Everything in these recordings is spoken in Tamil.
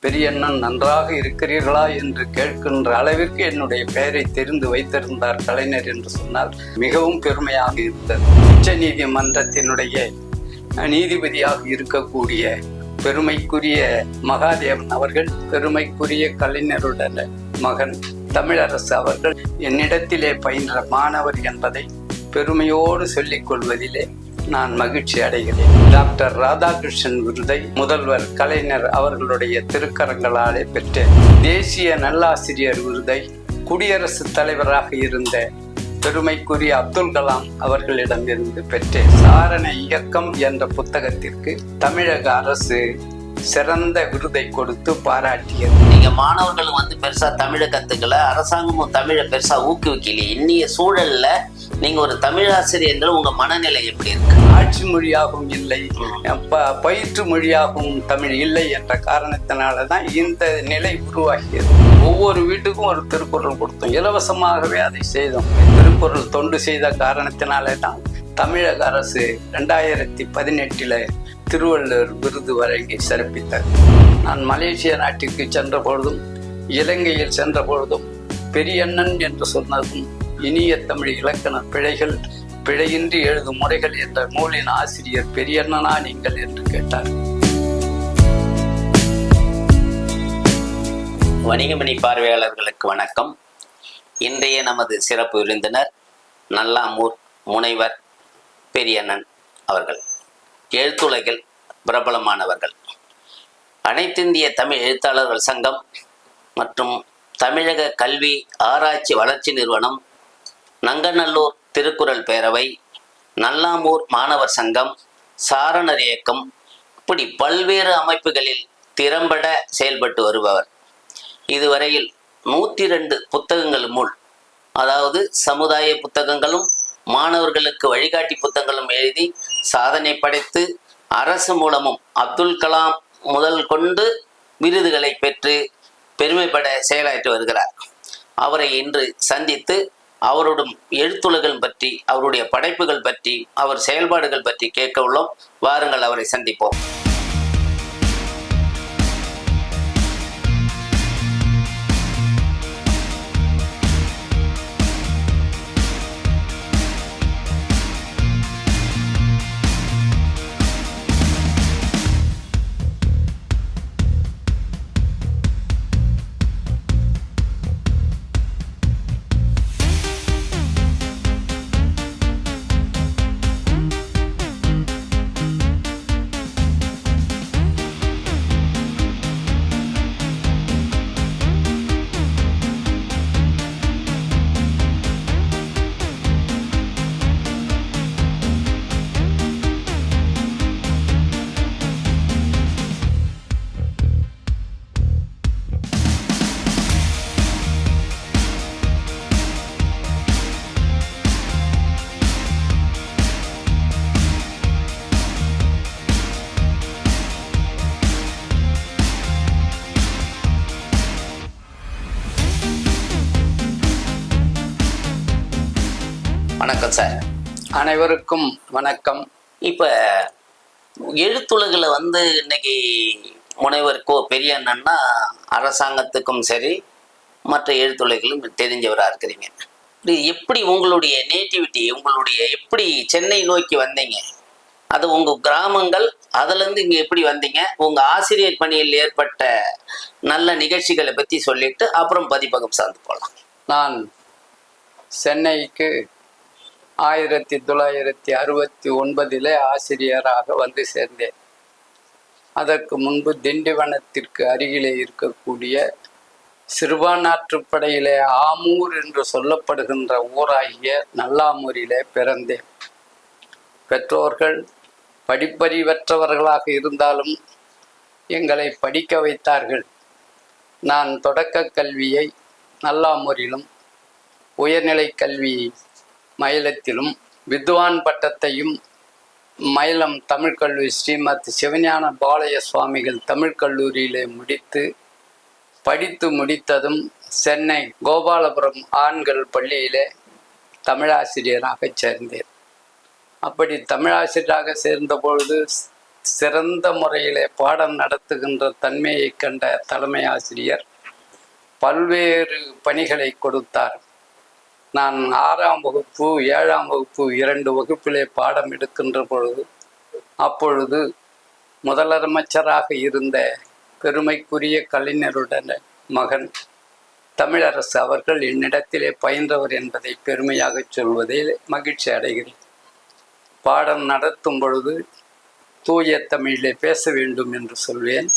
பெரியண்ணன் நன்றாக இருக்கிறீர்களா என்று கேட்கின்ற அளவிற்கு என்னுடைய பெயரை தெரிந்து வைத்திருந்தார் கலைஞர் என்று சொன்னால் மிகவும் பெருமையாக இருந்தது. உச்ச நீதிமன்றத்தினுடைய நீதிபதியாக இருக்கக்கூடிய பெருமைக்குரிய மகாதேவன் அவர்கள், பெருமைக்குரிய கலைஞருடைய மகன் தமிழரசு அவர்கள் என்னிடத்திலே பயின்ற மாணவர் என்பதை பெருமையோடு சொல்லிக் கொள்வதிலே நான் மகிழ்ச்சி அடைகிறேன். டாக்டர் ராதாகிருஷ்ணன் விருதை முதல்வர் கலைஞர் அவர்களுடைய திருக்கரங்களாலே பெற்றேன். தேசிய நல்லாசிரியர் விருதை குடியரசுத் தலைவராக இருந்த பெருமைக்குரிய அப்துல் கலாம் அவர்களிடமிருந்து பெற்றேன். சாரண இயக்கம் என்ற புத்தகத்திற்கு தமிழக அரசு சிறந்த விருதை கொடுத்து பாராட்டியது. நீங்க மாணவர்கள் பெருசா தமிழை கத்துக்கல, அரசாங்கமும் தமிழை பெருசா ஊக்குவிக்கலையே. இன்னைய சூழல்ல நீங்க ஒரு தமிழாசிரியர் உங்க மனநிலை எப்படி இருக்கு? ஆட்சி மொழியாகவும் இல்லை, பயிற்று மொழியாகவும் தமிழ் இல்லை என்ற காரணத்தினாலதான் இந்த நிலை உருவாகியது. ஒவ்வொரு வீட்டுக்கும் ஒரு திருக்குறள் கொடுத்தோம், இலவசமாகவே அதை செய்தோம். திருக்குறள் தொண்டு செய்த காரணத்தினாலே தான் தமிழக அரசு 2018 திருவள்ளுவர் விருது வழங்கி சிறப்பித்தது. நான் மலேசிய நாட்டிற்கு சென்ற பொழுதும் இலங்கையில் சென்ற பொழுதும் பெரியண்ணன் என்று சொன்னதும் இனிய தமிழ் இலக்கண பிழைகள் பிழையின்றி எழுதும் முறைகள் என்ற நூலின் ஆசிரியர் பெரியண்ணனா நீங்கள் என்று கேட்டார். வணிகமணி பார்வையாளர்களுக்கு வணக்கம். இன்றைய நமது சிறப்பு விருந்தினர் நல்லாமூர் முனைவர் பெரியண்ணன் அவர்கள். எழுத்துலகில் பிரபலமானவர்கள். அனைத்திந்திய தமிழ் எழுத்தாளர்கள் சங்கம் மற்றும் தமிழக கல்வி ஆராய்ச்சி வளர்ச்சி நிறுவனம், நங்கநல்லூர் திருக்குறள் பேரவை, நல்லாமூர் மாணவர் சங்கம், சாரணர் இயக்கம், இப்படி பல்வேறு அமைப்புகளில் திறம்பட செயல்பட்டு வருபவர். இதுவரையில் 102 புத்தகங்கள் மூல், அதாவது சமுதாய புத்தகங்களும் மாணவர்களுக்கு வழிகாட்டி புத்தகங்களும் எழுதி சாதனை படைத்து அரசு மூலமும் அப்துல் கலாம் முதல் கொண்டு விருதுகளை பெற்று பெருமைப்பட செயலாற்றி வருகிறார். அவரை இன்று சந்தித்து அவருடைய எழுத்துலகம் பற்றி, அவருடைய படைப்புகள் பற்றி, அவர் செயல்பாடுகள் பற்றி கேட்க உள்ளோம். வாருங்கள், அவரை சந்திப்போம். வணக்கம் சார். அனைவருக்கும் வணக்கம். இப்போ எழுத்துலகில் இன்னைக்கு முனைவருக்கோ பெரியண்ணன்னா அரசாங்கத்துக்கும் சரி மற்ற எழுத்துலகிலும் தெரிஞ்சவராக இருக்கிறீங்க. இது எப்படி உங்களுடைய நேட்டிவிட்டி, உங்களுடைய எப்படி சென்னை நோக்கி வந்தீங்க, அது உங்கள் கிராமங்கள், அதுலேருந்து இங்கே எப்படி வந்தீங்க, உங்கள் ஆசிரியர் பணியில் ஏற்பட்ட நல்ல நிகழ்ச்சிகளை பற்றி சொல்லிட்டு அப்புறம் பதிப்பகம் சார்ந்து போகலாம். நான் சென்னைக்கு 1969 ஆசிரியராக வந்து சேர்ந்தேன். அதற்கு முன்பு திண்டிவனத்திற்கு அருகிலே இருக்கக்கூடிய சிறுபான்நாற்றுப்படையிலே ஆமூர் என்று சொல்லப்படுகின்ற ஊராகிய நல்லாமூரிலே பிறந்தேன். பெற்றோர்கள் படிப்பறிவற்றவர்களாக இருந்தாலும் எங்களை படிக்க வைத்தார்கள். நான் தொடக்க கல்வியை நல்லாமூரிலும், உயர்நிலை கல்வி மயிலத்திலும், வித்வான் பட்டத்தையும் மயிலம் தமிழ்கல்லூரி ஸ்ரீமத் சிவஞான பாலய சுவாமிகள் தமிழ்கல்லூரியிலே படித்து முடித்ததும் சென்னை கோபாலபுரம் ஆண்கள் பள்ளியிலே தமிழாசிரியராக சேர்ந்தேன். அப்படி தமிழாசிரியராக சேர்ந்த பொழுது சிறந்த முறையிலே பாடம் நடத்துகின்ற தன்மையை கண்ட தலைமை ஆசிரியர் பல்வேறு பணிகளை கொடுத்தார். நான் 6ஆம் வகுப்பு 7ஆம் வகுப்பு 2 வகுப்பிலே பாடம் எடுக்கின்ற பொழுது அப்பொழுது முதலமைச்சராக இருந்த பெருமைக்குரிய கலைஞருடன் மகன் தமிழரசு அவர்கள் என்னிடத்திலே பயின்றவர் என்பதை பெருமையாக சொல்வதில் மகிழ்ச்சி அடைகிறேன். பாடம் நடத்தும் பொழுது தூய தமிழிலே பேச வேண்டும் என்று சொல்வேன்.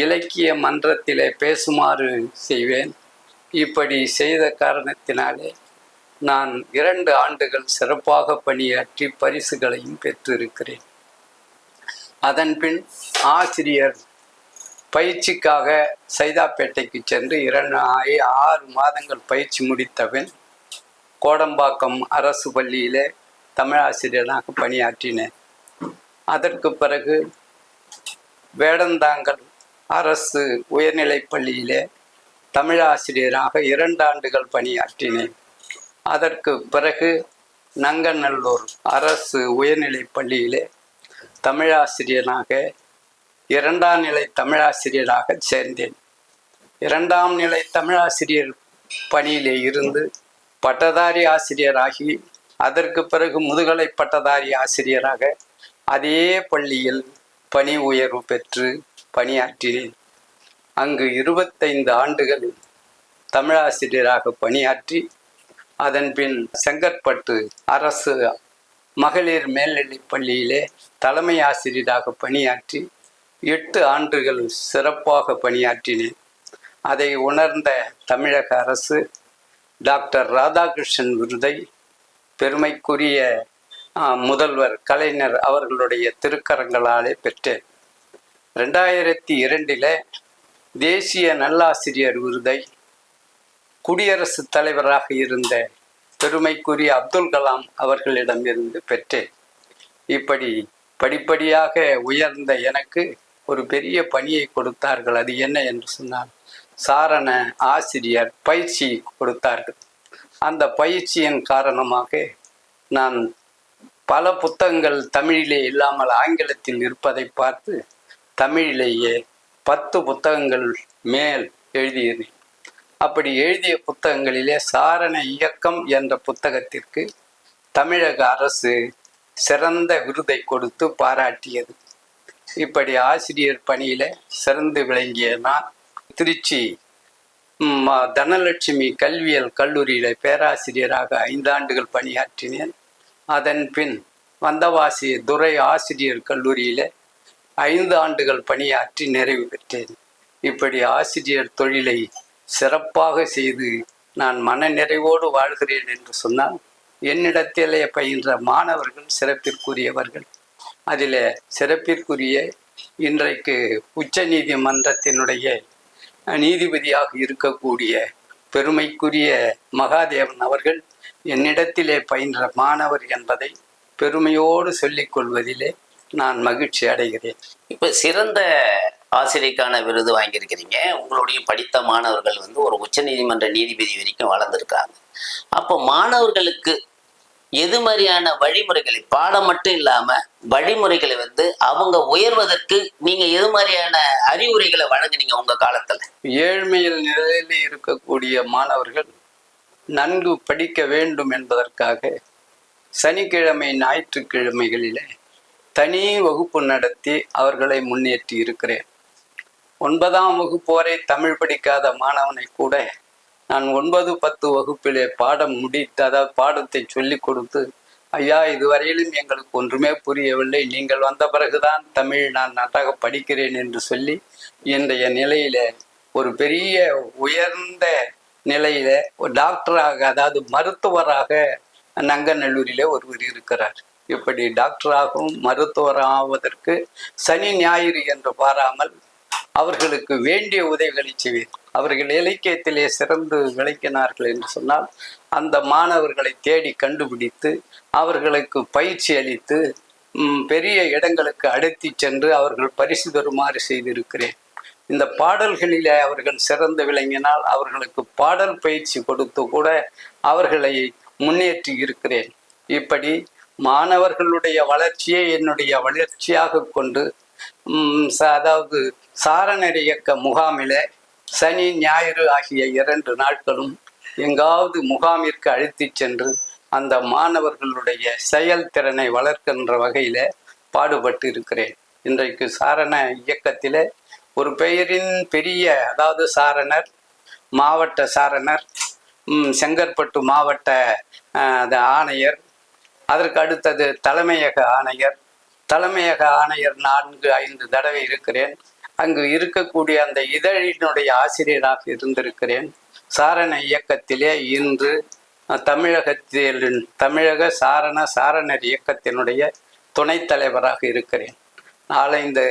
இலக்கிய மன்றத்திலே பேசுமாறு செய்வேன். இப்படி செய்த காரணத்தினாலே நான் 2 ஆண்டுகள் சிறப்பாக பணியாற்றி பரிசுகளையும் பெற்றிருக்கிறேன். அதன்பின் ஆசிரியர் பயிற்சிக்காக சைதாப்பேட்டைக்கு சென்று 6 மாதங்கள் பயிற்சி முடித்தபின் கோடம்பாக்கம் அரசு பள்ளியிலே தமிழாசிரியராக பணியாற்றினேன். அதற்கு பிறகு வேடந்தாங்கல் அரசு உயர்நிலைப் பள்ளியிலே தமிழாசிரியராக 2 ஆண்டுகள் பணியாற்றினேன். அதற்கு பிறகு நங்கநல்லூர் அரசு உயர்நிலைப் பள்ளியிலே தமிழாசிரியராக 2ஆம் நிலை தமிழாசிரியராக சேர்ந்தேன். 2ஆம் நிலை தமிழாசிரியர் பணியிலே இருந்து பட்டதாரி ஆசிரியராகி அதற்கு பிறகு முதுகலை பட்டதாரி ஆசிரியராக அதே பள்ளியில் பணி உயர்வு பெற்று பணியாற்றினேன். அங்கு 25 ஆண்டுகள் தமிழாசிரியராக பணியாற்றி அதன்பின் செங்கற்பட்டு அரசு மகளிர் மேல்நிலைப் பள்ளியிலே தலைமை ஆசிரியராக பணியாற்றி 8 ஆண்டுகள் சிறப்பாக பணியாற்றினேன். அதை உணர்ந்த தமிழக அரசு டாக்டர் ராதாகிருஷ்ணன் விருதை பெருமைக்குரிய முதல்வர் கலைஞர் அவர்களுடைய திருக்கரங்களாலே பெற்றேன். 2002 தேசிய நல்லாசிரியர் விருதை குடியரசுத் தலைவராக இருந்த பெருமைக்குரிய அப்துல் கலாம் அவர்களிடமிருந்து பெற்றேன். இப்படி படிப்படியாக உயர்ந்த எனக்கு ஒரு பெரிய பணியை கொடுத்தார்கள். அது என்ன என்று சொன்னால் சாரண ஆசிரியர் பயிற்சி கொடுத்தார்கள். அந்த பயிற்சியின் காரணமாக நான் பல புத்தகங்கள் தமிழிலே இல்லாமல் ஆங்கிலத்தில் இருப்பதை பார்த்து தமிழிலேயே 10 புத்தகங்கள் மேல் எழுதியிருந்தேன். அப்படி எழுதிய புத்தகங்களிலே சாரண இயக்கம் என்ற புத்தகத்திற்கு தமிழக அரசு சிறந்த விருதை கொடுத்து பாராட்டியது. இப்படி ஆசிரியர் பணியில சிறந்து விளங்கிய நான் திருச்சி தனலட்சுமி கல்வியியல் கல்லூரியில பேராசிரியராக 5 ஆண்டுகள் பணியாற்றினேன். அதன் பின் வந்தவாசி துரை ஆசிரியர் கல்லூரியில 5 ஆண்டுகள் பணியாற்றி நிறைவு பெற்றேன். இப்படி ஆசிரியர் தொழிலை சிறப்பாக செய்து நான் மன நிறைவோடு வாழ்கிறேன் என்று சொன்னால் என்னிடத்திலே பயின்ற மாணவர்கள் சிறப்பிற்குரியவர்கள். அதில் சிறப்பிற்குரிய இன்றைக்கு உச்ச நீதிமன்றத்தினுடைய நீதிபதியாக இருக்கக்கூடிய பெருமைக்குரிய மகாதேவன் அவர்கள் என்னிடத்திலே பயின்ற மாணவர் என்பதை பெருமையோடு சொல்லிக் கொள்வதிலே நான் மகிழ்ச்சி அடைகிறேன். இப்போ சிறந்த ஆசிரியருக்கான விருது வாங்கியிருக்கிறீங்க. உங்களுடைய படித்த மாணவர்கள் ஒரு உச்சநீதிமன்ற நீதிபதி வரைக்கும் வளர்ந்துருக்காங்க. அப்போ மாணவர்களுக்கு எது மாதிரியான வழிமுறைகளை, பாடம் மட்டும் இல்லாம வழிமுறைகளை அவங்க உயர்வதற்கு நீங்க எது மாதிரியான அறிவுரைகளை வழங்குனீங்க உங்க காலத்துல? ஏழ்மையில் நிலையில் இருக்கக்கூடிய மாணவர்கள் நன்கு படிக்க வேண்டும் என்பதற்காக சனிக்கிழமை ஞாயிற்றுக்கிழமைகளிலே தனி வகுப்பு நடத்தி அவர்களை முன்னேற்றி இருக்கிறேன். 9ஆம் வகுப்பு வரை தமிழ் படிக்காத மாணவனை கூட நான் 9, 10 வகுப்பிலே பாடம் முடித்து, அதாவது பாடத்தை சொல்லி கொடுத்து, ஐயா இதுவரையிலும் எங்களுக்கு ஒன்றுமே புரியவில்லை, நீங்கள் வந்த பிறகுதான் தமிழ் நான் நன்றாக படிக்கிறேன் என்று சொல்லி இன்றைய நிலையில ஒரு பெரிய உயர்ந்த நிலையில ஒரு டாக்டராக, அதாவது மருத்துவராக நங்கநல்லூரிலே ஒருவர் இருக்கிறார். இப்படி டாக்டராகவும் மருத்துவராவதற்கு சனி ஞாயிறு என்று பாராமல் அவர்களுக்கு வேண்டிய உதவிகளை செய்வேன். அவர்கள் இலக்கியத்திலே சிறந்து விளக்கினார்கள் என்று சொன்னால் அந்த மாணவர்களை தேடி கண்டுபிடித்து அவர்களுக்கு பயிற்சி அளித்து பெரிய இடங்களுக்கு அழைத்து சென்று அவர்கள் பரிசு பெறுமாறு செய்திருக்கிறேன். இந்த பாடல்களிலே அவர்கள் சிறந்து விளங்கினால் அவர்களுக்கு பாடல் பயிற்சி கொடுத்து கூட அவர்களை முன்னேற்றி இருக்கிறேன். இப்படி மாணவர்களுடைய வளர்ச்சியை என்னுடைய வளர்ச்சியாக கொண்டு அதாவது சாரணர் இயக்க முகாமிலே சனி ஞாயிறு ஆகிய 2 நாட்களும் எங்காவது முகாமிற்கு அழைத்து சென்று அந்த மாணவர்களுடைய செயல்திறனை வளர்க்கின்ற வகையில பாடுபட்டு இருக்கிறேன். இன்றைக்கு சாரண இயக்கத்திலே ஒரு பெயரின் பெரிய, அதாவது சாரணர், மாவட்ட சாரணர், செங்கற்பட்டு மாவட்ட ஆணையர், அதற்கு அடுத்தது தலைமையக ஆணையர், தலைமையக ஆணையர் 4-5 தடவை இருக்கிறேன். அங்கு இருக்கக்கூடிய அந்த இதழினுடைய ஆசிரியராக இருந்திருக்கிறேன். சாரண இயக்கத்திலே இன்று தமிழக சாரணர் இயக்கத்தினுடைய துணைத் தலைவராக இருக்கிறேன். 4-5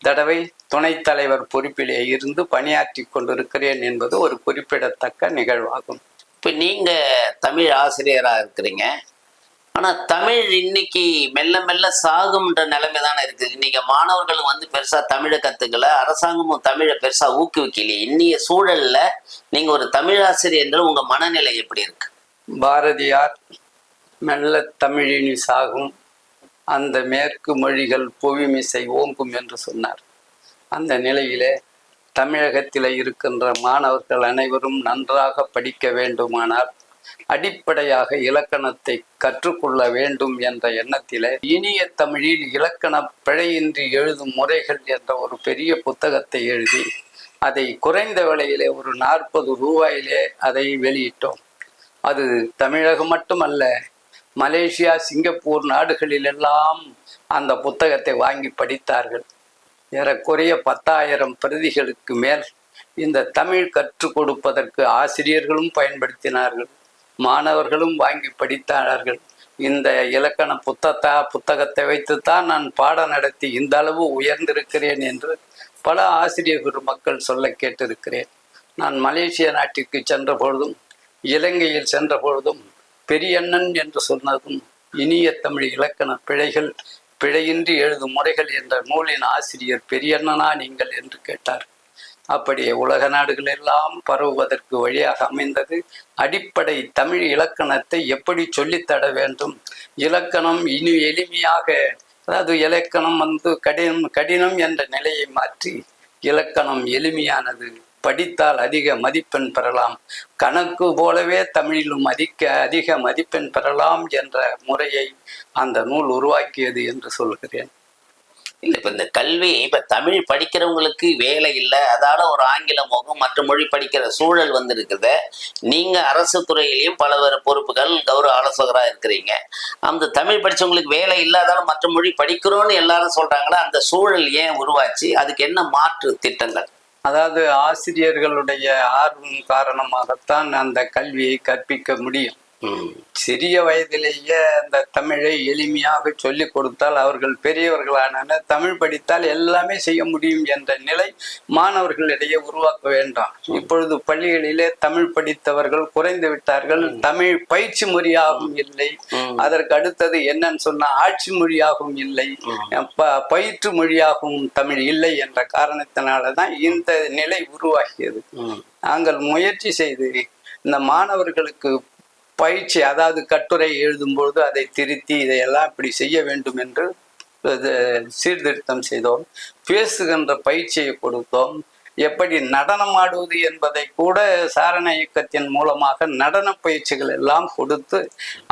தடவை துணைத் தலைவர் பொறுப்பிலே இருந்து பணியாற்றி கொண்டிருக்கிறேன் என்பது ஒரு குறிப்பிடத்தக்க நிகழ்வாகும். இப்போ நீங்க தமிழ் ஆசிரியராக இருக்கிறீங்க, ஆனா தமிழ் இன்னைக்கு மெல்ல மெல்ல சாகும்ன்ற நிலைமை தானே இருக்குது. இன்னைக்கு மாணவர்கள் வந்து பெருசா தமிழை கத்துக்கல, அரசாங்கமும் தமிழை பெருசா ஊக்குவிக்கலையே. இன்னைய சூழல்ல நீங்க ஒரு தமிழ் ஆசிரியர், உங்க மனநிலை எப்படி இருக்கு? பாரதியார் மெல்ல தமிழினி சாகும், அந்த மேற்கு மொழிகள் புவிமிசை ஓங்கும் என்று சொன்னார். அந்த நிலையிலே தமிழகத்தில் இருக்கின்ற மாணவர்கள் அனைவரும் நன்றாக படிக்க வேண்டுமானால் அடிப்படையாக இலக்கணத்தை கற்றுக்கொள்ள வேண்டும் என்ற எண்ணத்திலே இனிய தமிழில் இலக்கண பிழையின்றி எழுதும் முறைகள் என்ற ஒரு பெரிய புத்தகத்தை எழுதி அதை குறைந்த விலையிலே ஒரு 40 ரூபாயிலே அதை வெளியிட்டோம். அது தமிழகம் மட்டுமல்ல, மலேசியா, சிங்கப்பூர் நாடுகளிலெல்லாம் அந்த புத்தகத்தை வாங்கி படித்தார்கள். ஏறக்குறைய 10,000 பிரதிகளுக்கு மேல் இந்த தமிழ் கற்றுக் கொடுப்பதற்கு ஆசிரியர்களும் பயன்படுத்தினார்கள், மாணவர்களும் வாங்கி படித்தார்கள். இந்த இலக்கண புத்தகத்தை வைத்துத்தான் நான் பாடம் நடத்தி இந்த அளவு உயர்ந்திருக்கிறேன் என்று பல ஆசிரியர்கள் மக்கள் சொல்ல கேட்டிருக்கிறேன். நான் மலேசிய நாட்டிற்கு சென்ற பொழுதும் இலங்கையில் சென்ற பொழுதும் பெரியண்ணன் என்று சொன்னதும் இனிய தமிழ் இலக்கண பிழையின்றி எழுதும் முறைகள் என்ற நூலின் ஆசிரியர் பெரியண்ணனா நீங்கள் என்று கேட்டார். அப்படியே உலக நாடுகள் எல்லாம் பரவுவதற்கு வழியாக அமைந்தது அடிப்படை தமிழ் இலக்கணத்தை எப்படி சொல்லித்தர வேண்டும். இலக்கணம் இனி எளிமையாக, அதாவது இலக்கணம் கடினம் என்ற நிலையை மாற்றி இலக்கணம் எளிமையானது, படித்தால் அதிக மதிப்பெண் பெறலாம், கணக்கு போலவே தமிழிலும் அதிக மதிப்பெண் பெறலாம் என்ற முறையை அந்த நூல் உருவாக்கியது என்று சொல்கிறேன். இல்லை, இப்போ இந்த கல்வி, இப்போ தமிழ் படிக்கிறவங்களுக்கு வேலை இல்லை, அதால ஒரு ஆங்கில மொழி மற்ற மொழி படிக்கிற சூழல் வந்துருக்குது. நீங்க அரசு துறையிலையும் பல பொறுப்புகள், கௌரவ ஆலோசகராக இருக்கிறீங்க. அந்த தமிழ் படிச்சவங்களுக்கு வேலை இல்லை, அதால மற்ற மொழி படிக்கிறோன்னு எல்லாரும் சொல்றாங்களா, அந்த சூழல் ஏன் உருவாச்சு? அதுக்கு என்ன மாற்று திட்டங்கள்? அதாவது ஆசிரியர்களுடைய ஆர்வம் காரணமாகத்தான் அந்த கல்வியை கற்பிக்க முடியும். சிறிய வயதிலேயே அந்த தமிழை எளிமையாக சொல்லிக் கொடுத்தால் அவர்கள் பெரியவர்களான தமிழ் படித்தால் எல்லாமே செய்ய முடியும் என்ற நிலை மாணவர்களிடையே உருவாக்க வேண்டாம். இப்பொழுது பள்ளிகளிலே தமிழ் படித்தவர்கள் குறைந்து விட்டார்கள். தமிழ் பயிற்சி மொழியாகவும் இல்லை, அதற்கு அடுத்தது என்னன்னு சொன்னா ஆட்சி மொழியாகவும் இல்லை, பயிற்று மொழியாகவும் தமிழ் இல்லை என்ற காரணத்தினாலதான் இந்த நிலை உருவாகியது. நாங்கள் முயற்சி செய்து இந்த மாணவர்களுக்கு பயிற்சி, அதாவது கட்டுரை எழுதும்பொழுது அதை திருத்தி இதையெல்லாம் இப்படி செய்ய வேண்டும் என்று சீர்திருத்தம் செய்தோம். பேசுகின்ற பயிற்சியை கொடுத்தோம். எப்படி நடனம் ஆடுவது என்பதை கூட சாரண இயக்கத்தின் மூலமாக நடன பயிற்சிகள் எல்லாம் கொடுத்து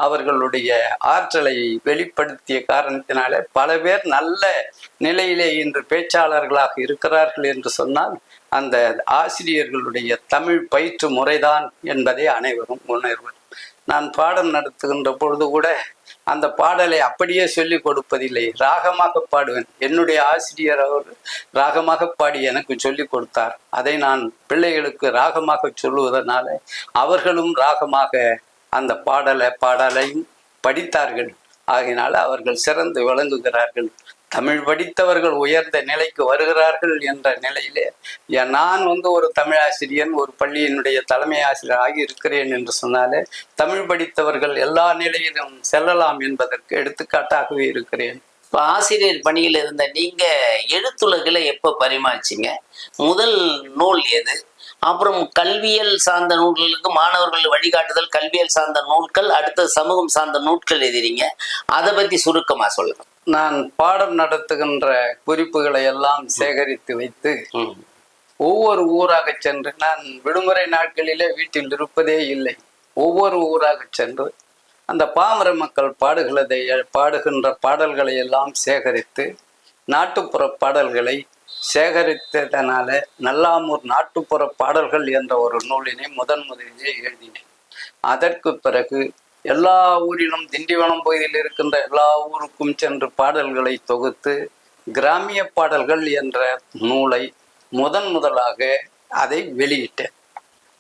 அவர்களுடைய ஆற்றலை வெளிப்படுத்திய காரணத்தினாலே பல பேர் நல்ல நிலையிலே இன்று பேச்சாளர்களாக இருக்கிறார்கள் என்று சொன்னால் அந்த ஆசிரியர்களுடைய தமிழ் பயிற்று முறைதான் என்பதை அனைவரும் உணர்வர். நான் பாடம் நடத்துகின்ற பொழுது கூட அந்த பாடலை அப்படியே சொல்லி கொடுப்பதில்லை, ராகமாக பாடுவேன். என்னுடைய ஆசிரியர் அவர் ராகமாக பாடி எனக்கு சொல்லி கொடுத்தார். அதை நான் பிள்ளைகளுக்கு ராகமாக சொல்லுவதனால அவர்களும் ராகமாக அந்த பாடலையும் படித்தார்கள். ஆகினால அவர்கள் சிறந்து விளங்குகிறார்கள். தமிழ் படித்தவர்கள் உயர்ந்த நிலைக்கு வருகிறார்கள் என்ற நிலையிலே நான் ஒரு தமிழாசிரியன், ஒரு பள்ளியினுடைய தலைமை ஆசிரியர் ஆகி இருக்கிறேன் என்று சொன்னாலே தமிழ் படித்தவர்கள் எல்லா நிலையிலும் செல்லலாம் என்பதற்கு எடுத்துக்காட்டாகவே இருக்கிறேன். இப்போ ஆசிரியர் பணியில் இருந்த நீங்க எழுத்துலகில் எப்போ பரிமாறிச்சிங்க? முதல் நூல் எது? அப்புறம் கல்வியல் சார்ந்த நூல்களுக்கு மாணவர்கள் வழிகாட்டுதல், கல்வியல் சார்ந்த நூல்கள், அடுத்து சமூகம் சார்ந்த நூல்கள் எழுதுறீங்க. அதை பத்தி சுருக்கமா சொல்லுங்க. நான் பாடம் நடத்துகின்ற குறிப்புகளை எல்லாம் சேகரித்து வைத்து ஒவ்வொரு ஊராக சென்று, நான் விடுமுறை நாட்களிலே வீட்டில் இருப்பதே இல்லை, ஒவ்வொரு ஊராக சென்று அந்த பாமர மக்கள் பாடுகின்ற பாடல்களை எல்லாம் சேகரித்து, நாட்டுப்புற பாடல்களை சேகரித்ததனால நல்லாமூர் நாட்டுப்புற பாடல்கள் என்ற ஒரு நூலினை முதலிலே எழுதினேன். அதற்கு பிறகு எல்லா ஊரிலும், திண்டிவனம் பகுதியில் இருக்கின்ற எல்லா ஊருக்கும் சென்று பாடல்களை தொகுத்து கிராமிய பாடல்கள் என்ற நூலை முதலாக அதை வெளியிட்டேன்.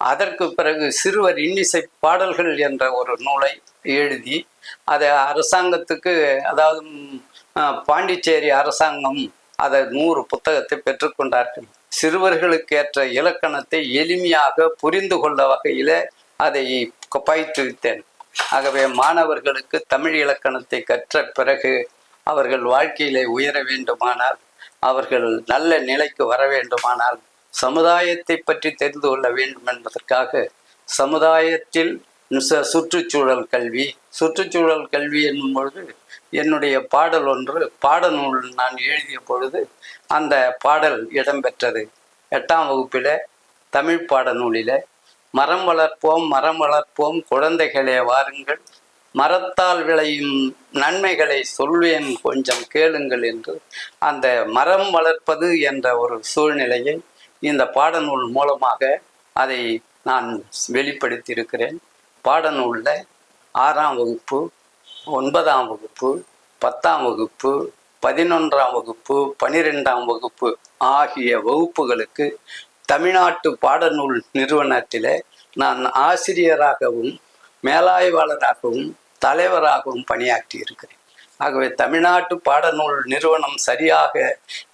அதற்கு பிறகு சிறுவர் இன்னிசை பாடல்கள் என்ற ஒரு நூலை எழுதி அதை அரசாங்கத்துக்கு, அதாவது பாண்டிச்சேரி அரசாங்கம் அதை 100 புத்தகத்தை பெற்றுக்கொண்டார்கள். சிறுவர்களுக்கு ஏற்ற இலக்கணத்தை எளிமையாக புரிந்து கொள்ள வகையில் அதை பயிற்றுவித்தேன். ஆகவே மாணவர்களுக்கு தமிழ் இலக்கணத்தை கற்ற பிறகு அவர்கள் வாழ்க்கையிலே உயர வேண்டுமானால், அவர்கள் நல்ல நிலைக்கு வர வேண்டுமானால், சமுதாயத்தை பற்றி தெரிந்து கொள்ள வேண்டும் என்பதற்காக சமுதாயத்தில் சுற்றுச்சூழல் கல்வி என்னும் பொழுது என்னுடைய பாடல் ஒன்று, பாடநூல் நான் எழுதிய பொழுது அந்த பாடல் இடம்பெற்றது. 8ஆம் வகுப்பில் தமிழ் பாடநூலில் மரம் வளர்ப்போம் குழந்தைகளே வாருங்கள், மரத்தால் விளையும் நன்மைகளை சொல்வேன் கொஞ்சம் கேளுங்கள் என்று அந்த மரம் வளர்ப்பது என்ற ஒரு சூழ்நிலையை இந்த பாடநூல் மூலமாக அதை நான் வெளிப்படுத்தியிருக்கிறேன். பாடநூலில் 6ஆம் வகுப்பு, 9ஆம் வகுப்பு, 10ஆம் வகுப்பு, 11ஆம் வகுப்பு, 12ஆம் வகுப்பு ஆகிய வகுப்புகளுக்கு தமிழ்நாட்டு பாடநூல் நிறுவனத்தில் நான் ஆசிரியராகவும் மேலாய்வாளராகவும் தலைவராகவும் பணியாற்றி இருக்கிறேன். ஆகவே தமிழ்நாட்டு பாடநூல் நிறுவனம் சரியாக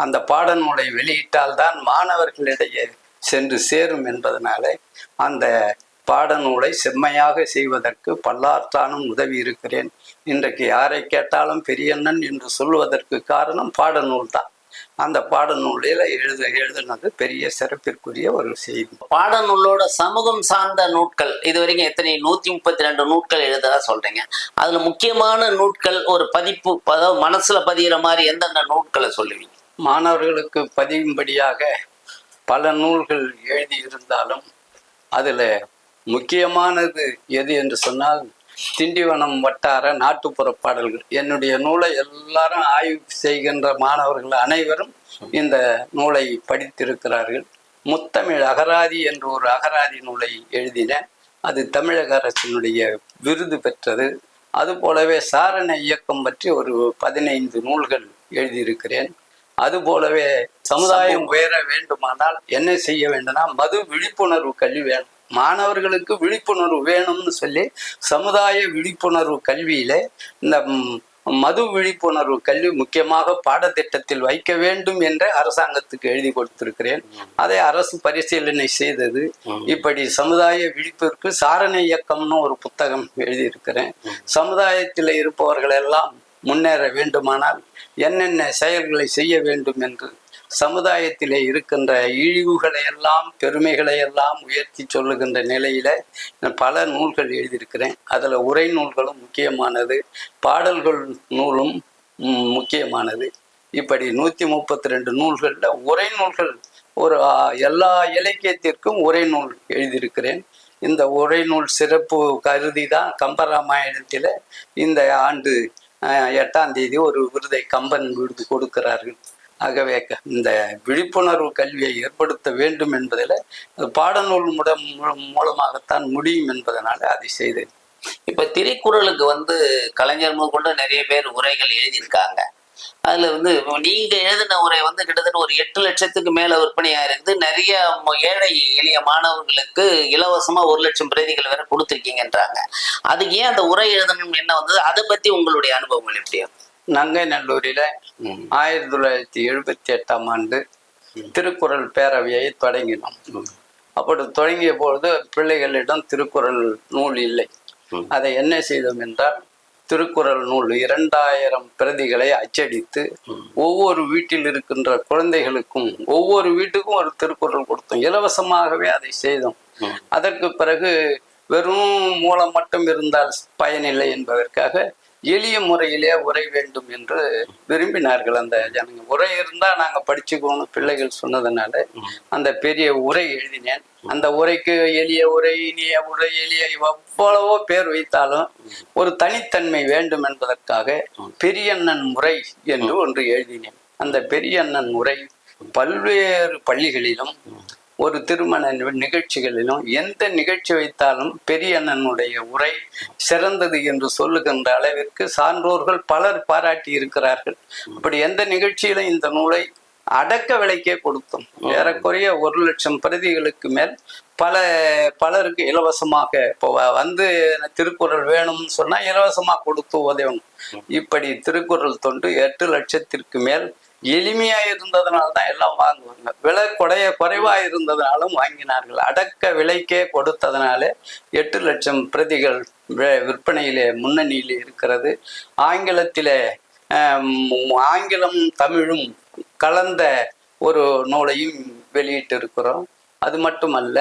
அந்த பாடநூலை வெளியிட்டால்தான் மாணவர்களிடையே சென்று சேரும் என்பதனால அந்த பாடநூலை செம்மையாக செய்வதற்கு பல்லாற்றானும் உதவி இருக்கிறேன். இன்றைக்கு யாரை கேட்டாலும் பெரியண்ணன் என்று சொல்வதற்கு காரணம் பாடநூல் தான். அந்த பாடநூலில் எழுதுனது பெரிய சிறப்பிற்குரிய ஒரு செய்தி. பாடநூலோட சமூகம் சார்ந்த நூட்கள் இதுவரைக்கும் எத்தனை? 132 நூட்கள் எழுததா சொல்றீங்க. அதுல முக்கியமான நூட்கள் ஒரு பதிப்பு, அதாவது மனசுல பதிகிற மாதிரி எந்தெந்த நூட்களை சொல்லுவீங்க? மாணவர்களுக்கு பதியும்படியாக பல நூல்கள் எழுதி இருந்தாலும் அதில் முக்கியமானது எது என்று சொன்னால் திண்டிவனம் வட்டார நாட்டுப்புற பாடல்கள். என்னுடைய நூலை எல்லாரும் ஆய்வு செய்கின்ற மாணவர்கள் அனைவரும் இந்த நூலை படித்திருக்கிறார்கள். முத்தமிழ் அகராதி என்று ஒரு அகராதி நூலை எழுதினேன். அது தமிழக அரசினுடைய விருது பெற்றது. அதுபோலவே சாரண இயக்கம் பற்றி ஒரு 15 நூல்கள் எழுதியிருக்கிறேன். அதுபோலவே சமுதாயம் உயர வேண்டுமானால் என்ன செய்ய வேண்டும்னா மது விழிப்புணர்வு கல்வி வேணும். மாணவர்களுக்கு விழிப்புணர்வு வேணும்னு சொல்லி சமுதாய விழிப்புணர்வு கல்வியில இந்த மது விழிப்புணர்வு கல்வி முக்கியமாக பாடத்திட்டத்தில் வைக்க வேண்டும் என்று அரசாங்கத்துக்கு எழுதி கொடுத்திருக்கிறேன். அதை அரசு பரிசீலனை செய்தது. இப்படி சமுதாய விழிப்பிற்கு சாரண இயக்கம்னு ஒரு புத்தகம் எழுதியிருக்கிறேன். சமுதாயத்தில் இருப்பவர்கள் எல்லாம் முன்னேற வேண்டுமானால் என்னென்ன செயல்களை செய்ய வேண்டும் என்று சமுதாயத்திலே இருக்கின்ற இழிவுகளை எல்லாம் பெருமைகளை எல்லாம் உயர்த்தி சொல்லுகின்ற நிலையில பல நூல்கள் எழுதியிருக்கிறேன். அதில் உரை நூல்களும் முக்கியமானது, பாடல்கள் நூலும் முக்கியமானது. இப்படி 132 நூல்களில் உரை நூல்கள் ஒரு எல்லா இலக்கியத்திற்கும் உரை நூல் எழுதியிருக்கிறேன். இந்த உரை நூல் சிறப்பு கருதி தான் கம்பராமாயணத்தில் இந்த ஆண்டு 8ஆம் தேதி ஒரு விருதை கம்பன் விருது கொடுக்கிறார்கள். ஆகவே இந்த விழிப்புணர்வு கல்வியை ஏற்படுத்த வேண்டும் என்பதில் பாடநூல் மூலமாகத்தான் முடியும் என்பதனால அதை செய்தேன். இப்ப திருக்குறளுக்கு கலைஞர் கொண்டு நிறைய பேர் உரைகள் எழுதியிருக்காங்க. அதுல நீங்க எழுதின உரை கிட்டத்தட்ட ஒரு 8 லட்சத்துக்கு மேல விற்பனையா இருக்குது. நிறைய ஏழை எளிய மாணவர்களுக்கு இலவசமா 1 லட்சம் பிரதிகள் வேற கொடுத்துருக்கீங்கன்றாங்க. அதுக்கு ஏன் அந்த உரை எழுதணும் என்ன வந்தது? அதை பத்தி உங்களுடைய அனுபவங்கள் எப்படியா? நங்கைநல்லூரில் 1978ஆம் ஆண்டு திருக்குறள் பேரவையை தொடங்கினோம். அப்படி தொடங்கிய பொழுது பிள்ளைகளிடம் திருக்குறள் நூல் இல்லை. அதை என்ன செய்தோம் என்றால் திருக்குறள் நூல் 2000 பிரதிகளை அச்சடித்து ஒவ்வொரு வீட்டில் இருக்கின்ற குழந்தைகளுக்கும் ஒவ்வொரு வீட்டுக்கும் ஒரு திருக்குறள் கொடுத்தோம். இலவசமாகவே அதை செய்தோம். அதற்கு பிறகு வெறும் மூலம் மட்டும் இருந்தால் பயனில்லை என்பதற்காக எளிய முறையிலே உரை வேண்டும் என்று விரும்பினார்கள் அந்த ஜனங்க. உரை இருந்தா நாங்க படிச்சுக்கோன்னு பிள்ளைகள் சொன்னதுனால அந்த பெரிய உரை எழுதினேன். அந்த உரைக்கு எளிய உரை, இனிய உரை, எளிய எவ்வளவோ பேர் வைத்தாலும் ஒரு தனித்தன்மை வேண்டும் என்பதற்காக பெரியண்ணன் முறை என்று ஒன்று எழுதினேன். அந்த பெரியண்ணன் முறை பல்வேறு பள்ளிகளிலும் ஒரு திருமண நிகழ்ச்சிகளிலும் எந்த நிகழ்ச்சி வைத்தாலும் பெரியண்ணனுடைய உரை சிறந்தது என்று சொல்லுகின்ற அளவிற்கு சான்றோர்கள் பலர் பாராட்டி இருக்கிறார்கள். அப்படி எந்த நிகழ்ச்சியிலும் இந்த நூலை அடக்க விலைக்கே கொடுத்தோம். ஏறக்குறைய 1,00,000 பிரதிகளுக்கு மேல் பலருக்கு இலவசமாக இப்போ வந்து திருக்குறள் வேணும்னு சொன்னா இலவசமாக கொடுத்து உதவும். இப்படி திருக்குறள் தொண்டு 8 லட்சத்திற்கு மேல் எளிமையா இருந்ததுனால்தான் எல்லாம் வாங்குவாங்க. விலை குறைவா இருந்ததுனாலும் வாங்கினார்கள். அடக்க விலைக்கே கொடுத்ததுனால 8 லட்சம் பிரதிகள் விற்பனையிலே முன்னணியிலே இருக்கிறது. ஆங்கிலத்திலே ஆங்கிலம் தமிழும் கலந்த ஒரு நூலையும் வெளியிட்டு இருக்கிறோம். அது மட்டுமல்ல,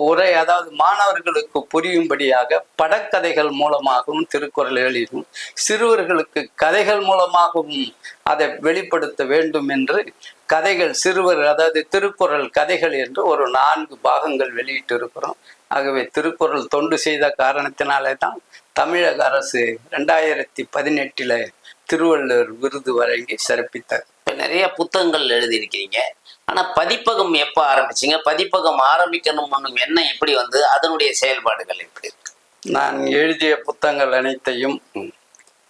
உரை அதாவது மாணவர்களுக்கு புரியும்படியாக படக்கதைகள் மூலமாகவும் திருக்குறள் எழுதும், சிறுவர்களுக்கு கதைகள் மூலமாகவும் அதை வெளிப்படுத்த வேண்டும் என்று கதைகள் சிறுவர் அதாவது திருக்குறள் கதைகள் என்று ஒரு 4 பாகங்கள் வெளியிட்டு இருக்கிறோம். ஆகவே திருக்குறள் தொண்டு செய்த காரணத்தினாலே தான் தமிழக அரசு 2018 திருவள்ளுவர் விருது வழங்கி சிறப்பித்தார். இப்போ நிறைய புத்தகங்கள் எழுதியிருக்கிறீங்க. ஆனா பதிப்பகம் எப்ப ஆரம்பிச்சீங்க? பதிப்பகம் ஆரம்பிக்கணும் என்ன எப்படி வந்து அதனுடைய செயல்பாடுகள் எப்படி இருக்கு? நான் எழுதிய புத்தகங்கள் அனைத்தையும்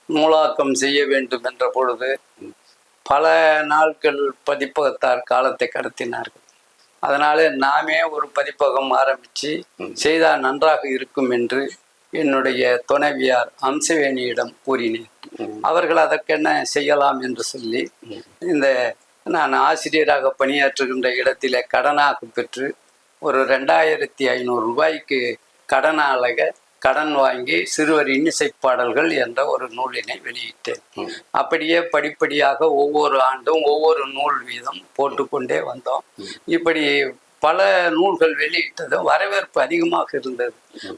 நூலாக்கம் செய்ய வேண்டும் என்ற பொழுது பல நாட்கள் பதிப்பகத்தார் காலத்தை கடத்தினார்கள். அதனால நாமே ஒரு பதிப்பகம் ஆரம்பிச்சு செய்தால் நன்றாக இருக்கும் என்று என்னுடைய துணைவியார் அம்சவேணியிடம் கூறினேன். அவர்கள் அதற்கென்ன செய்யலாம் என்று சொல்லி நான் ஆசிரியராக பணியாற்றுகின்ற இடத்திலே கடனாக பெற்று ஒரு 2,500 ரூபாய்க்கு கடன் வாங்கி சிறுவர் இன்னிசை பாடல்கள் என்ற ஒரு நூலினை வெளியிட்டேன். அப்படியே படிப்படியாக ஒவ்வொரு ஆண்டும் ஒவ்வொரு நூல் வீதம் போட்டுக்கொண்டே வந்தோம். இப்படி பல நூல்கள் வெளியிட்டதும் வரவேற்பு அதிகமாக இருந்தது.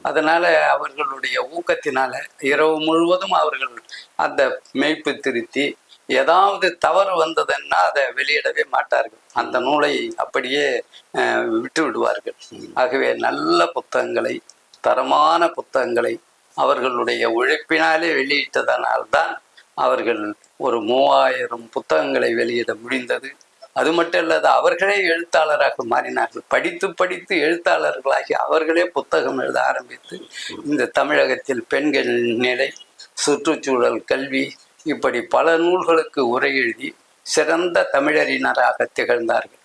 அதனால அவர்களுடைய ஊக்கத்தினால இரவு முழுவதும் அவர்கள் அந்த மெய்ப்பு திருத்தி ஏதாவது தவறு வந்ததுன்னா அதை வெளியிடவே மாட்டார்கள். அந்த நூலை அப்படியே விட்டு விடுவார்கள். ஆகவே நல்ல புத்தகங்களை, தரமான புத்தகங்களை அவர்களுடைய உழைப்பினாலே வெளியிட்டதனால்தான் அவர்கள் ஒரு 3000 புத்தகங்களை வெளியிட முடிந்தது. அது மட்டும் இல்லாத அவர்களே எழுத்தாளராக மாறினார்கள். படித்து எழுத்தாளர்களாகி அவர்களே புத்தகம் எழுத ஆரம்பித்து இந்த தமிழகத்தில் பெண்கள் நிலை, சுற்றுச்சூழல், கல்வி இப்படி பல நூல்களுக்கு உரை எழுதி சிறந்த தமிழறிஞராக திகழ்ந்தார்கள்.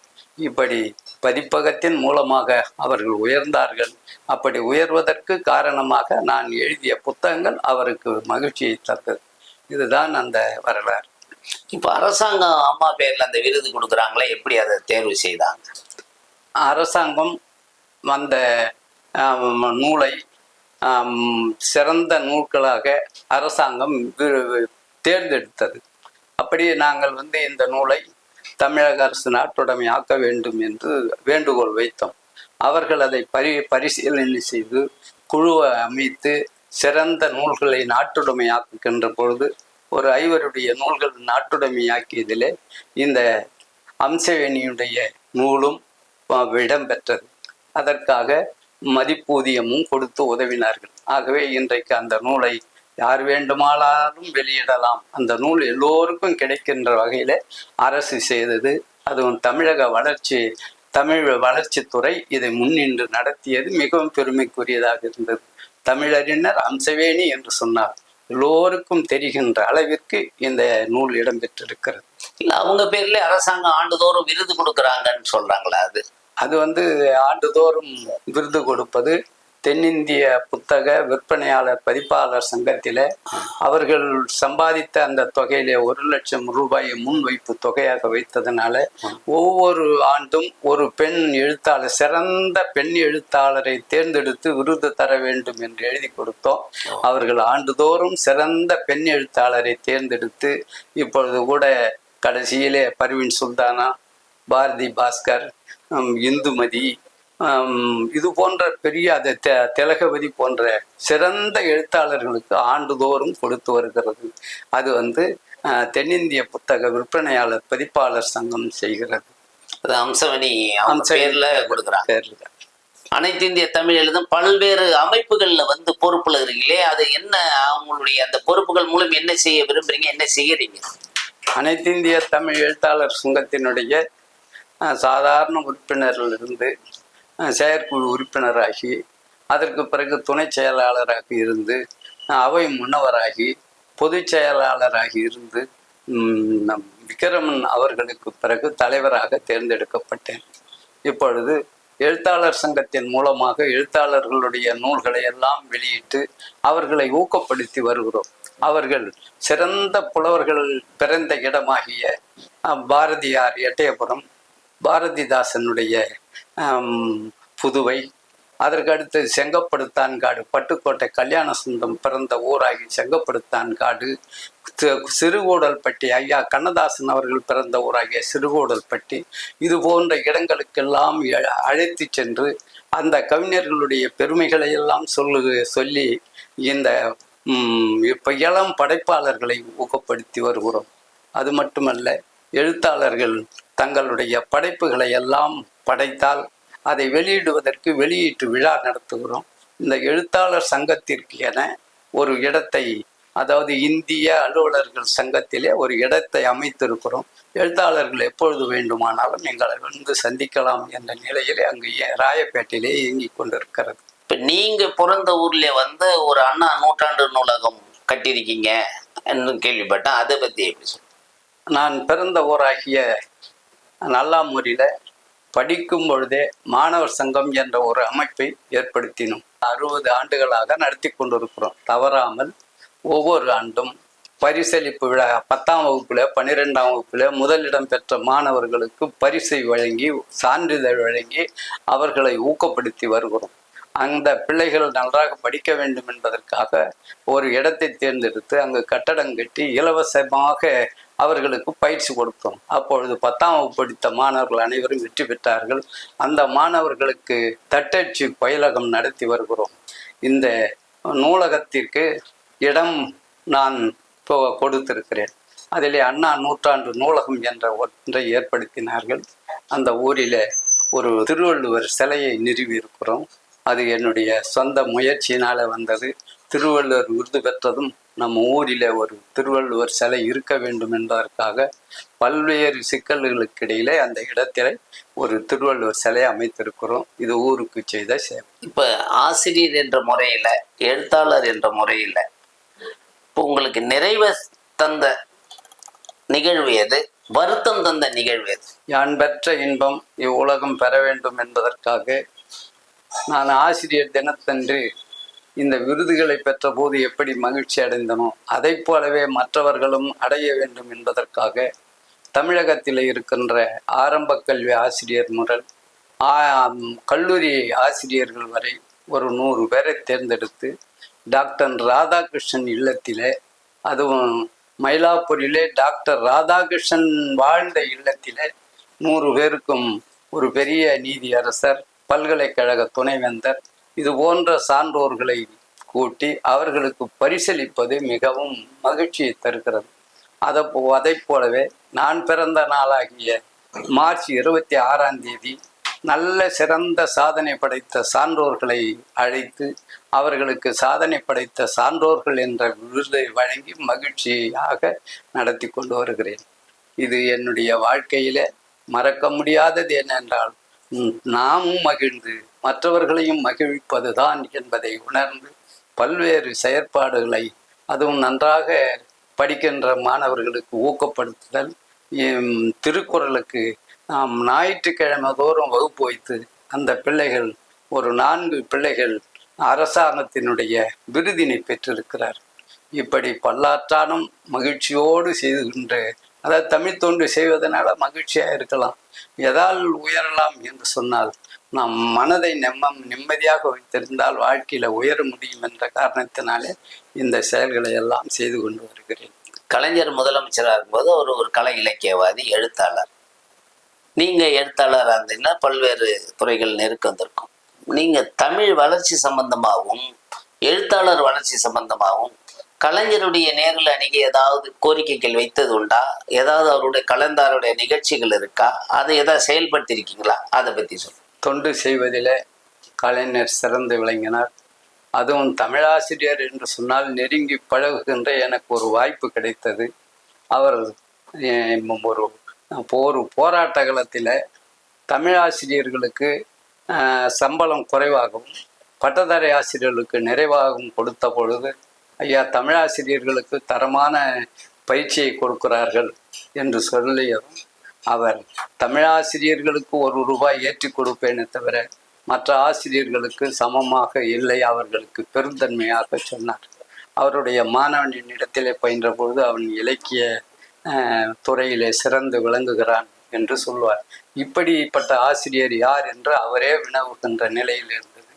இப்படி பதிப்பகத்தின் மூலமாக அவர்கள் உயர்ந்தார்கள். அப்படி உயர்வதற்கு காரணமாக நான் எழுதிய புத்தகங்கள் அவருக்கு மகிழ்ச்சியை தந்தது. இதுதான் அந்த வரலாறு. இப்ப அரசாங்கம் அம்மா பேர்ல அந்த விருது கொடுக்குறாங்களே, எப்படி அதை தேர்வு செய்தாங்க? அரசாங்கம் அந்த நூலை சிறந்த நூல்களாக அரசாங்கம் தேர்ந்தெடுத்தது. அப்படியே நாங்கள் இந்த நூலை தமிழக அரசு நாட்டுடைமை ஆக்க வேண்டும் என்று வேண்டுகோள் வைத்தோம். அவர்கள் அதை பரிசீலனை செய்து குழுவை அமைத்து சிறந்த நூல்களை நாட்டுடைமையாக்குகின்ற பொழுது ஒரு 5 நூல்கள் நாட்டுடைமையாக்கியதிலே இந்த அம்சவேணியுடைய நூலும் இடம்பெற்றது. அதற்காக மதிப்பூதியமும் கொடுத்து உதவினார்கள். ஆகவே இன்றைக்கு அந்த நூலை யார் வேண்டுமானாலும் வெளியிடலாம். அந்த நூல் எல்லோருக்கும் கிடைக்கின்ற வகையில அரசு செய்தது. அதுவும் தமிழ் வளர்ச்சித்துறை இதை முன்னின்று நடத்தியது மிகவும் பெருமைக்குரியதாக இருந்தது. தமிழறிஞர் அம்சவேணி என்று சொன்னார். எல்லோருக்கும் தெரிகின்ற அளவிற்கு இந்த நூல் இடம்பெற்றிருக்கிறது. இல்ல அவங்க பேர்ல அரசாங்கம் ஆண்டுதோறும் விருது கொடுக்குறாங்கன்னு சொல்றாங்களா? அது ஆண்டுதோறும் விருது கொடுப்பது தென்னிந்திய புத்தக விற்பனையாளர் பதிப்பாளர் சங்கத்திலே அவர்கள் சம்பாதித்த அந்த தொகையிலே 1,00,000 ரூபாயை முன்வைப்பு தொகையாக வைத்ததனால ஒவ்வொரு ஆண்டும் ஒரு பெண் எழுத்தாளர், சிறந்த பெண் எழுத்தாளரை தேர்ந்தெடுத்து விருது தர வேண்டும் என்று எழுதி கொடுத்தோம். அவர்கள் ஆண்டுதோறும் சிறந்த பெண் எழுத்தாளரை தேர்ந்தெடுத்து இப்பொழுது கூட கடைசியிலே பர்வீன் சுல்தானா, பாரதி பாஸ்கர், இந்துமதி, இது போன்ற பெரிய அதை திலகவதி போன்ற சிறந்த எழுத்தாளர்களுக்கு ஆண்டுதோறும் கொடுத்து வருகிறது. அது தென்னிந்திய புத்தக விற்பனையாளர் பதிப்பாளர் சங்கம் செய்கிறது. அது அம்சவணி பேர்ல கொடுக்குறாங்க. அனைத்து இந்திய தமிழ் எழுதும் பல்வேறு அமைப்புகள்ல பொறுப்புல இருக்கீங்களே, அது என்ன, அவங்களுடைய அந்த பொறுப்புகள் மூலம் என்ன செய்ய விரும்புறீங்க, என்ன செய்யறீங்க? அனைத்து இந்திய தமிழ் எழுத்தாளர் சங்கத்தினுடைய சாதாரண உறுப்பினரிலிருந்து செயற்குழு உறுப்பினராகி, அதற்கு பிறகு துணை செயலாளராக இருந்து, அவை முன்னவராகி, பொதுச் செயலாளராகி இருந்து விக்ரமன் அவர்களுக்கு பிறகு தலைவராக தேர்ந்தெடுக்கப்பட்டேன். இப்பொழுது எழுத்தாளர் சங்கத்தின் மூலமாக எழுத்தாளர்களுடைய நூல்களை எல்லாம் வெளியிட்டு அவர்களை ஊக்கப்படுத்தி வருகிறோம். அவர்கள் சிறந்த புலவர்கள் பிறந்த இடமாகிய பாரதியார் எட்டயபுரம், பாரதிதாசனுடைய புதுவை, அதற்கு அடுத்து செங்கப்படுத்தான்காடு, பட்டுக்கோட்டை கல்யாண சுந்தரம் பிறந்த ஊராகி செங்கப்படுத்தான்காடு, சிறுகூடல்பட்டி, ஐயா கண்ணதாசன் அவர்கள் பிறந்த ஊராகிய சிறுகூடல்பட்டி, இது போன்ற இடங்களுக்கெல்லாம் அழைத்து சென்று அந்த கவிஞர்களுடைய பெருமைகளை எல்லாம் சொல்லி இந்த இப்போ இளம் படைப்பாளர்களை ஊக்கப்படுத்தி வருகிறோம். அது மட்டுமல்ல, எழுத்தாளர்கள் தங்களுடைய படைப்புகளை எல்லாம் படைத்தால் அதை வெளியிடுவதற்கு வெளியீட்டு விழா நடத்துகிறோம். இந்த எழுத்தாளர் சங்கத்திற்கு என ஒரு இடத்தை, அதாவது இந்திய அலுவலர்கள் சங்கத்திலே ஒரு இடத்தை அமைத்திருக்கிறோம். எழுத்தாளர்கள் எப்பொழுது வேண்டுமானாலும் எங்களை சந்திக்கலாம் என்ற நிலையிலே அங்கு ராயப்பேட்டையிலே இயங்கிக் கொண்டிருக்கிறது. இப்போ நீங்க பிறந்த ஊர்ல ஒரு அண்ணா நூற்றாண்டு நூலகம் கட்டியிருக்கீங்க கேள்விப்பட்டேன், அதை பத்தி எப்படி சொல்லுங்க? நான் பிறந்த ஊராகிய நல்லாமூரில படிக்கும் பொழுதே மாணவர் சங்கம் என்ற ஒரு அமைப்பை ஏற்படுத்தினோம். 60 ஆண்டுகளாக நடத்தி கொண்டிருக்கிறோம். தவறாமல் ஒவ்வொரு ஆண்டும் பரிசளிப்பு விழா, 10ஆம் வகுப்புல 12ஆம் வகுப்புல முதலிடம் பெற்ற மாணவர்களுக்கு பரிசை வழங்கி, சான்றிதழ் வழங்கி அவர்களை ஊக்கப்படுத்தி வருகிறோம். அந்த பிள்ளைகள் நன்றாக படிக்க வேண்டும் என்பதற்காக ஒரு இடத்தை தேர்ந்தெடுத்து அங்கு கட்டடம் கட்டி இலவசமாக அவர்களுக்கு பயிற்சி கொடுத்தோம். அப்பொழுது 10ஆம் வகுப்பு படித்த மாணவர்கள் அனைவரும் வெற்றி பெற்றார்கள். அந்த மாணவர்களுக்கு தட்டச்சு பயிலகம் நடத்தி வருகிறோம். இந்த நூலகத்திற்கு இடம் நான் கொடுத்திருக்கிறேன். அதிலே அண்ணா நூற்றாண்டு நூலகம் என்ற ஒன்றை ஏற்படுத்தினார்கள். அந்த ஊரில் ஒரு திருவள்ளுவர் சிலையை நிறுவி இருக்கிறோம். அது என்னுடைய சொந்த முயற்சியினால் வந்தது. திருவள்ளுவர் விருது பெற்றதும் நம்ம ஊரில் ஒரு திருவள்ளுவர் சிலை இருக்க வேண்டும் என்பதற்காக பல்வேறு சிக்கல்களுக்கு இடையிலே அந்த இடத்திலே ஒரு திருவள்ளுவர் சிலையை அமைத்திருக்கிறோம். இது ஊருக்கு செய்த சேவை. இப்போ ஆசிரியர் என்ற முறையில், எழுத்தாளர் என்ற முறையில் இப்போ உங்களுக்கு நிறைவு தந்த நிகழ்வு எது, வருத்தம் தந்த நிகழ்வு எது? யான் பெற்ற இன்பம் இவ்வுலகம் பெற வேண்டும் என்பதற்காக நான் ஆசிரியர் தினத்தன்று இந்த விருதுகளை பெற்ற போது எப்படி மகிழ்ச்சி அடைந்தனோ அதை போலவே மற்றவர்களும் அடைய வேண்டும் என்பதற்காக தமிழகத்தில் இருக்கின்ற ஆரம்ப கல்வி ஆசிரியர் முதல் கல்லூரி ஆசிரியர்கள் வரை ஒரு 100 பேரை தேர்ந்தெடுத்து டாக்டர் ராதாகிருஷ்ணன் இல்லத்திலே, அதுவும் மயிலாப்பூரிலே டாக்டர் ராதாகிருஷ்ணன் வாழ்ந்த இல்லத்திலே 100 பேருக்கும் ஒரு பெரிய நீதியரசர், பல்கலைக்கழக துணைவேந்தர், இது போன்ற சான்றோர்களை கூட்டி அவர்களுக்கு பரிசளிப்பது மிகவும் மகிழ்ச்சியை தருகிறது. அதை போலவே நான் பிறந்த நாளாகிய மார்ச் 26ஆம் தேதி நல்ல சிறந்த சாதனை படைத்த சான்றோர்களை அழைத்து அவர்களுக்கு சாதனை படைத்த சான்றோர்கள் என்ற விருதை வழங்கி மகிழ்ச்சியாக நடத்தி கொண்டு வருகிறேன். இது என்னுடைய வாழ்க்கையில மறக்க முடியாதது என்னென்றால், நாமும் மகிழ்ந்து மற்றவர்களையும் மகிழ்விப்பதுதான் என்பதை உணர்ந்து பல்வேறு செயற்பாடுகளை, அதுவும் நன்றாக படிக்கின்ற மாணவர்களுக்கு ஊக்கப்படுத்துதல், திருக்குறளுக்கு நாம் ஞாயிற்றுக்கிழமை தோறும் வகுப்பு வைத்து அந்த பிள்ளைகள் ஒரு 4 பிள்ளைகள் அரசாங்கத்தினுடைய விருதினை பெற்றிருக்கிறார். இப்படி பல்லாற்றானும் மகிழ்ச்சியோடு செய்துகின்ற, அதாவது தமிழ் தொண்டு செய்வதனால மகிழ்ச்சியாக இருக்கலாம். எதால் உயரலாம் என்று சொன்னால், நாம் மனதை நிம்மதியாக வைத்திருந்தால் வாழ்க்கையில உயர முடியும் என்ற காரணத்தினாலே இந்த செயல்களை எல்லாம் செய்து கொண்டு வருகிறேன். கலைஞர் முதலமைச்சராக இருக்கும்போது ஒரு கலை இலக்கியவாதி, எழுத்தாளர். நீங்க எழுத்தாளராக இருந்தீங்கன்னா பல்வேறு துறைகள் நெருக்கம் இருக்கும். நீங்க தமிழ் வளர்ச்சி சம்பந்தமாகவும் எழுத்தாளர் வளர்ச்சி சம்பந்தமாகவும் கலைஞருடைய நேரில் அன்னைக்கு ஏதாவது கோரிக்கைகள் வைத்தது உண்டா? ஏதாவது அவருடைய கலந்தாருடைய நிகழ்ச்சிகள் இருக்கா? அதை ஏதாவது செயல்படுத்தி இருக்கீங்களா? அதை பத்தி சொல்லுங்க. தொண்டு செய்வதில் கலைஞர் சிறந்து விளங்கினார். அதுவும் தமிழாசிரியர் என்று சொன்னால் நெருங்கி பழகுகின்ற எனக்கு ஒரு வாய்ப்பு கிடைத்தது. அவர் ஒரு போராட்ட காலத்தில் தமிழாசிரியர்களுக்கு சம்பளம் குறைவாகவும் பட்டதாரி ஆசிரியர்களுக்கு நிறைவாகவும் கொடுத்த பொழுது, ஐயா தமிழாசிரியர்களுக்கு தரமான பயிற்சியை கொடுக்கிறார்கள் என்று சொல்லியதும், அவர் தமிழாசிரியர்களுக்கு ₹1 ஏற்றி கொடுப்பேனே தவிர மற்ற ஆசிரியர்களுக்கு சமமாக இல்லை, அவர்களுக்கு பெருந்தன்மையாக சொன்னார். அவருடைய மாணவனின் இடத்திலே பயின்ற பொழுது அவன் இலக்கிய துறையிலே சிறந்து விளங்குகிறான் என்று சொல்வார். இப்படிப்பட்ட ஆசிரியர் யார் என்று அவரே வினவுகின்ற நிலையில் இருந்தது.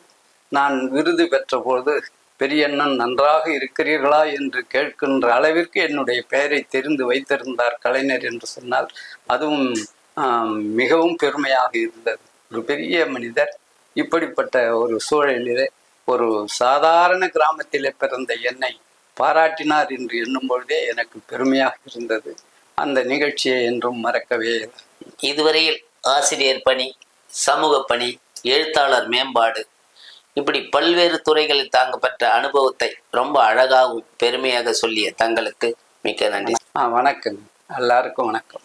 நான் விருது பெற்ற பொழுது, பெரியண்ணன் நன்றாக இருக்கிறீர்களா என்று கேட்கின்ற அளவிற்கு என்னுடைய பெயரை தெரிந்து வைத்திருந்தார் கலைஞர் என்று சொன்னால் அதுவும் மிகவும் பெருமையாக இருந்தது. ஒரு பெரிய மனிதர் இப்படிப்பட்ட ஒரு சூழலிலே ஒரு சாதாரண கிராமத்திலே பிறந்த என்னை பாராட்டினார் என்று எண்ணும் பொழுதே எனக்கு பெருமையாக இருந்தது. அந்த நிகழ்ச்சியை என்றும் மறக்கவே இல்லை. இதுவரையில் ஆசிரியர் பணி, சமூக பணி, எழுத்தாளர் மேம்பாடு, இப்படி பல்வேறு துறைகளில் தாங்க பெற்ற அனுபவத்தை ரொம்ப அழகாகவும் பெருமையாக சொல்லிய தங்களுக்கு மிக்க நன்றி. வணக்கம். எல்லாருக்கும் வணக்கம்.